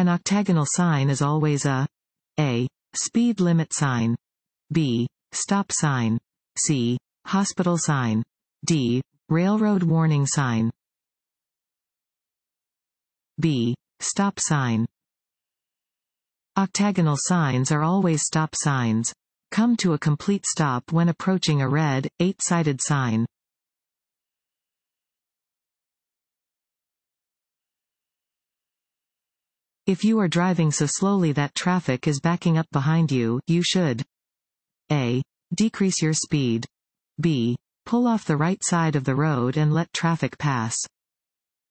An octagonal sign is always a. Speed limit sign. B. Stop sign. C. Hospital sign. D. Railroad warning sign. B. Stop sign. Octagonal signs are always stop signs. Come to a complete stop when approaching a red, 8-sided sign. If you are driving so slowly that traffic is backing up behind you, you should a. Decrease your speed. B. Pull off the right side of the road and let traffic pass.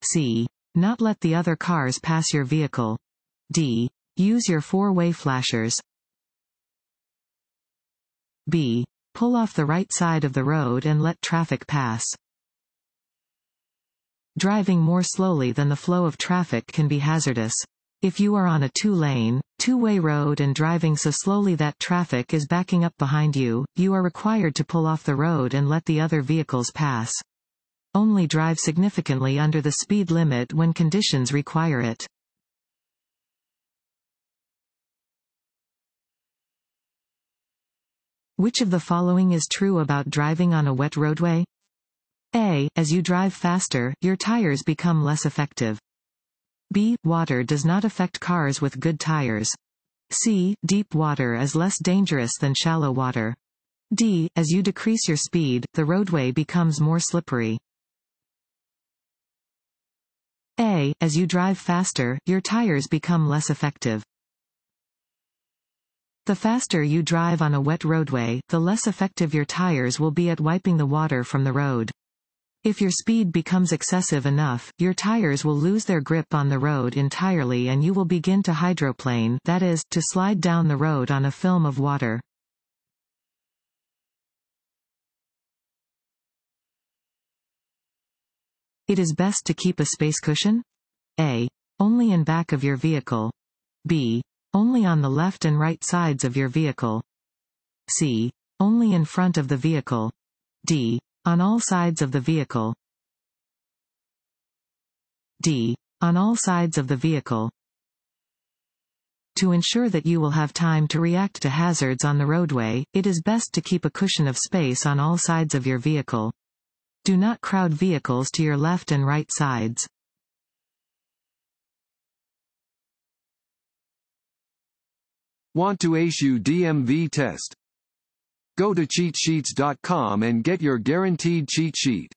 C. Not let the other cars pass your vehicle. D. Use your four-way flashers. B. Pull off the right side of the road and let traffic pass. Driving more slowly than the flow of traffic can be hazardous. If you are on a two-lane, two-way road and driving so slowly that traffic is backing up behind you, you are required to pull off the road and let the other vehicles pass. Only drive significantly under the speed limit when conditions require it. Which of the following is true about driving on a wet roadway? A. As you drive faster, your tires become less effective. B. Water does not affect cars with good tires. C. Deep water is less dangerous than shallow water. D. As you decrease your speed, the roadway becomes more slippery. A. As you drive faster, your tires become less effective. The faster you drive on a wet roadway, the less effective your tires will be at wiping the water from the road. If your speed becomes excessive enough, your tires will lose their grip on the road entirely and you will begin to hydroplane, that is, to slide down the road on a film of water. It is best to keep a space cushion? A. Only in back of your vehicle. B. Only on the left and right sides of your vehicle. C. Only in front of the vehicle. D. On all sides of the vehicle. D. On all sides of the vehicle. To ensure that you will have time to react to hazards on the roadway, it is best to keep a cushion of space on all sides of your vehicle. Do not crowd vehicles to your left and right sides. Want to issue DMV test? Go to cheatsheets.com and get your guaranteed cheat sheet.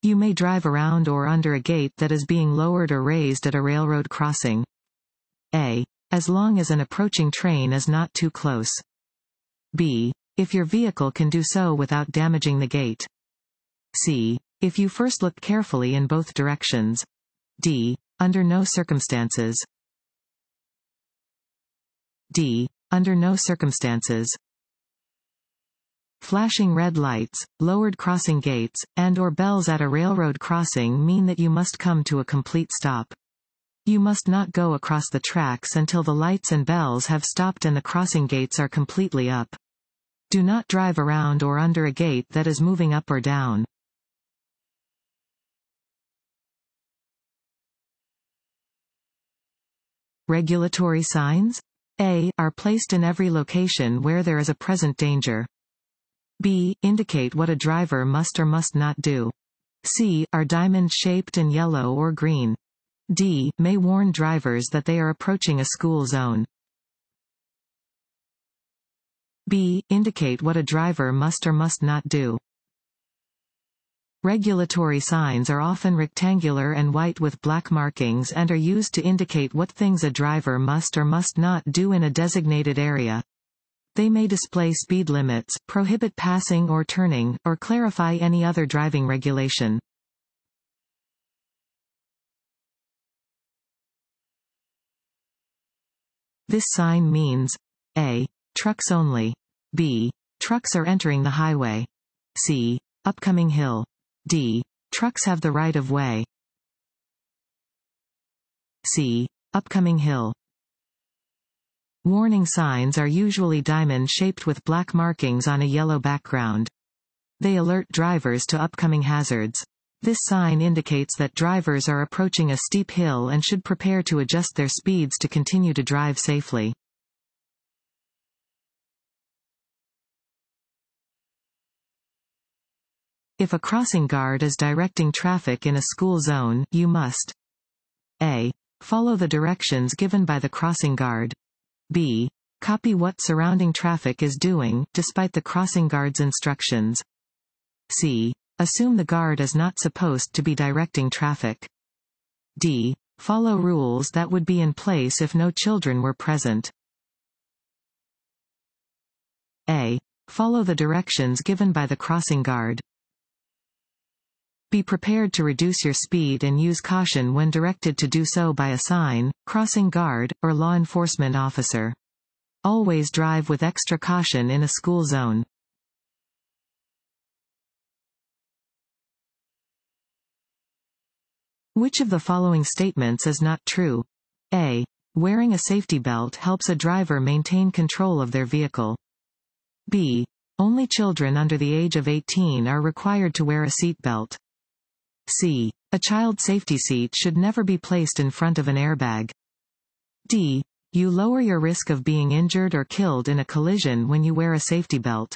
You may drive around or under a gate that is being lowered or raised at a railroad crossing. A. As long as an approaching train is not too close. B. If your vehicle can do so without damaging the gate. C. If you first look carefully in both directions. D. Under no circumstances. D. Under no circumstances. Flashing red lights, lowered crossing gates, and/or bells at a railroad crossing mean that you must come to a complete stop. You must not go across the tracks until the lights and bells have stopped and the crossing gates are completely up. Do not drive around or under a gate that is moving up or down. Regulatory signs? A. Are placed in every location where there is a present danger. B. Indicate what a driver must or must not do. C. Are diamond-shaped and yellow or green. D. May warn drivers that they are approaching a school zone. B. Indicate what a driver must or must not do. Regulatory signs are often rectangular and white with black markings and are used to indicate what things a driver must or must not do in a designated area. They may display speed limits, prohibit passing or turning, or clarify any other driving regulation. This sign means A. Trucks only. B. Trucks are entering the highway. C. Upcoming hill. D. Trucks have the right of way. C. Upcoming hill. Warning signs are usually diamond-shaped with black markings on a yellow background. They alert drivers to upcoming hazards. This sign indicates that drivers are approaching a steep hill and should prepare to adjust their speeds to continue to drive safely. If a crossing guard is directing traffic in a school zone, you must A. Follow the directions given by the crossing guard. B. Copy what surrounding traffic is doing, despite the crossing guard's instructions. C. Assume the guard is not supposed to be directing traffic. D. Follow rules that would be in place if no children were present. A. Follow the directions given by the crossing guard. Be prepared to reduce your speed and use caution when directed to do so by a sign, crossing guard, or law enforcement officer. Always drive with extra caution in a school zone. Which of the following statements is not true? A. Wearing a safety belt helps a driver maintain control of their vehicle. B. Only children under the age of 18 are required to wear a seat belt. C. A child safety seat should never be placed in front of an airbag. D. You lower your risk of being injured or killed in a collision when you wear a safety belt.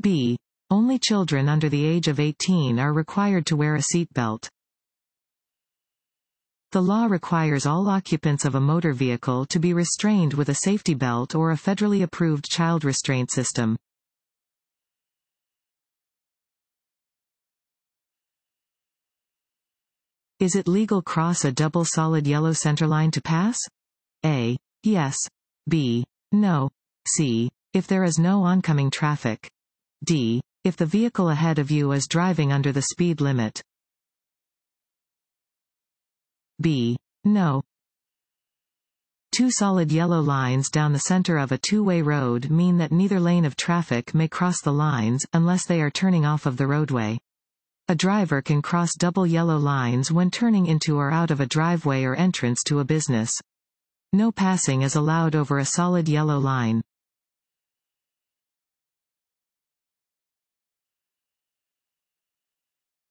B. Only children under the age of 18 are required to wear a seat belt. The law requires all occupants of a motor vehicle to be restrained with a safety belt or a federally approved child restraint system. Is it legal cross a double solid yellow centerline to pass? A. Yes. B. No. C. If there is no oncoming traffic. D. If the vehicle ahead of you is driving under the speed limit. B. No. Two solid yellow lines down the center of a two-way road mean that neither lane of traffic may cross the lines, unless they are turning off of the roadway. A driver can cross double yellow lines when turning into or out of a driveway or entrance to a business. No passing is allowed over a solid yellow line.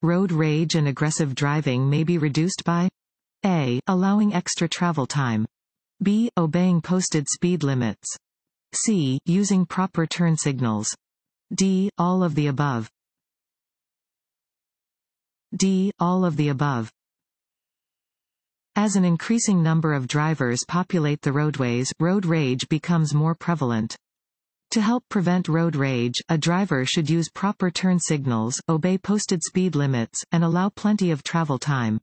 Road rage and aggressive driving may be reduced by A. Allowing extra travel time. B. Obeying posted speed limits. C. Using proper turn signals. D. All of the above. D. All of the above. As an increasing number of drivers populate the roadways, road rage becomes more prevalent. To help prevent road rage, a driver should use proper turn signals, obey posted speed limits, and allow plenty of travel time.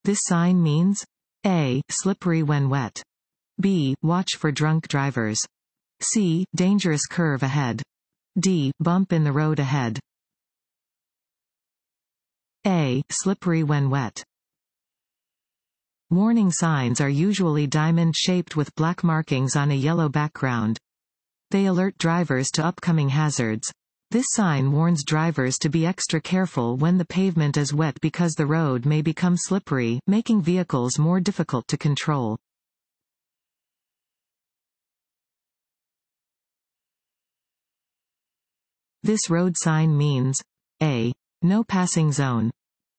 This sign means A. Slippery when wet. B. Watch for drunk drivers. C. Dangerous curve ahead. D. Bump in the road ahead. A. Slippery when wet. Warning signs are usually diamond-shaped with black markings on a yellow background. They alert drivers to upcoming hazards. This sign warns drivers to be extra careful when the pavement is wet because the road may become slippery, making vehicles more difficult to control. This road sign means A. No passing zone.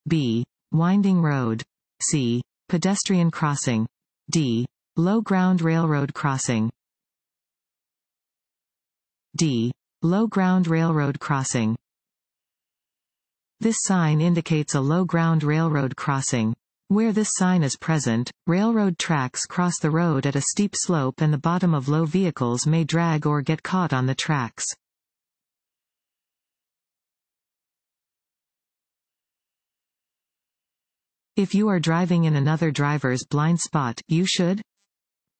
B. Winding road. C. Pedestrian crossing. D. Low ground railroad crossing. D. Low ground railroad crossing. This sign indicates a low ground railroad crossing. Where this sign is present, railroad tracks cross the road at a steep slope and the bottom of low vehicles may drag or get caught on the tracks. If you are driving in another driver's blind spot, you should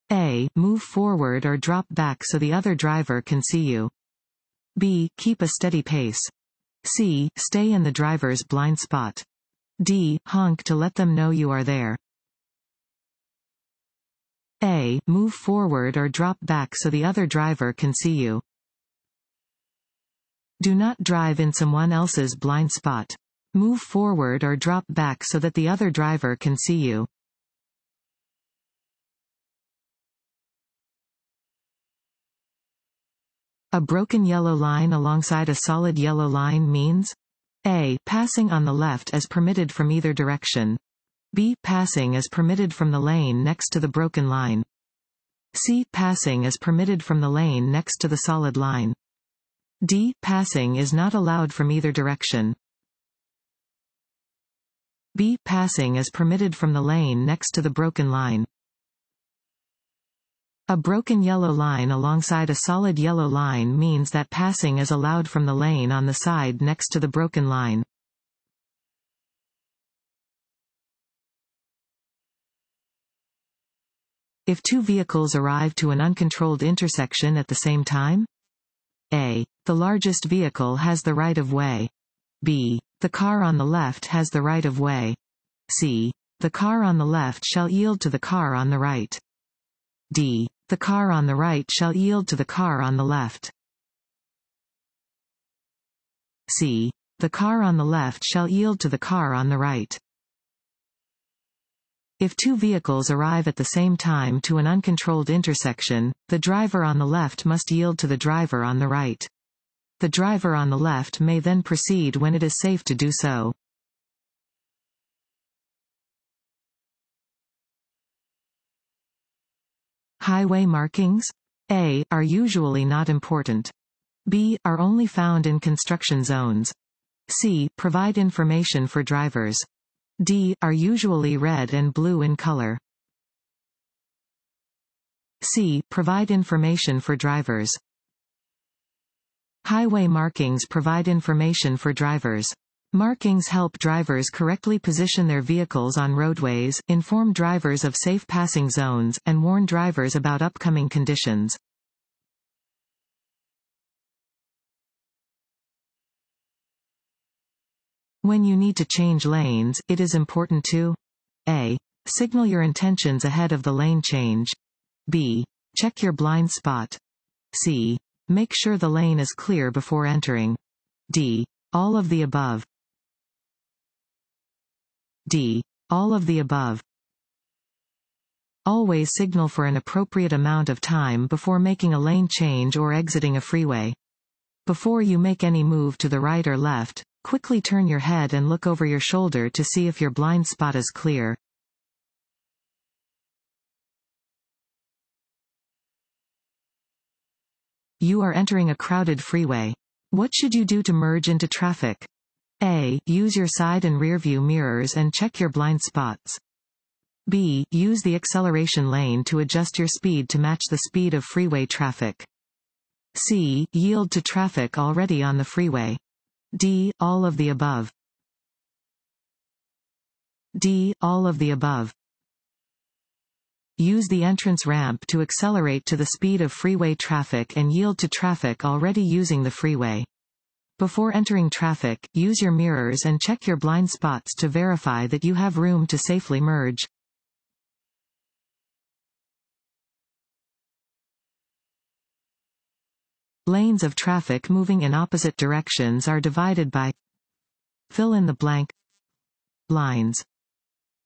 A. Move forward or drop back so the other driver can see you. B. Keep a steady pace. C. Stay in the driver's blind spot. D. Honk to let them know you are there. A. Move forward or drop back so the other driver can see you. Do not drive in someone else's blind spot. Move forward or drop back so that the other driver can see you. A broken yellow line alongside a solid yellow line means A. Passing on the left as permitted from either direction. B. Passing as permitted from the lane next to the broken line. C. Passing as permitted from the lane next to the solid line. D. Passing is not allowed from either direction. B. Passing as permitted from the lane next to the broken line. A broken yellow line alongside a solid yellow line means that passing is allowed from the lane on the side next to the broken line. If two vehicles arrive to an uncontrolled intersection at the same time? A. The largest vehicle has the right of way. B. The car on the left has the right of way. C. The car on the left shall yield to the car on the right. D. The car on the right shall yield to the car on the left. C. The car on the left shall yield to the car on the right. If two vehicles arrive at the same time to an uncontrolled intersection, the driver on the left must yield to the driver on the right. The driver on the left may then proceed when it is safe to do so. Highway markings? A. Are usually not important. B. Are only found in construction zones. C. Provide information for drivers. D. Are usually red and blue in color. C. Provide information for drivers. Highway markings provide information for drivers. Markings help drivers correctly position their vehicles on roadways, inform drivers of safe passing zones, and warn drivers about upcoming conditions. When you need to change lanes, it is important to A. Signal your intentions ahead of the lane change. B. Check your blind spot. C. Make sure the lane is clear before entering. D. All of the above. D. All of the above. Always signal for an appropriate amount of time before making a lane change or exiting a freeway. Before you make any move to the right or left, quickly turn your head and look over your shoulder to see if your blind spot is clear. You are entering a crowded freeway. What should you do to merge into traffic? A. Use your side and rear view mirrors and check your blind spots. B. Use the acceleration lane to adjust your speed to match the speed of freeway traffic. C. Yield to traffic already on the freeway. D. All of the above. D. All of the above. Use the entrance ramp to accelerate to the speed of freeway traffic and yield to traffic already using the freeway. Before entering traffic, use your mirrors and check your blind spots to verify that you have room to safely merge. Lanes of traffic moving in opposite directions are divided by fill in the blank lines.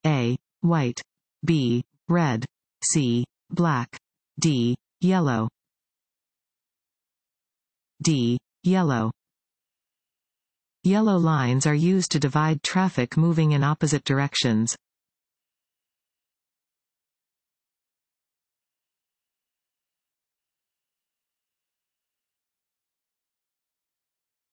A. White. B. Red. C. Black. D. Yellow. D. Yellow. Yellow lines are used to divide traffic moving in opposite directions.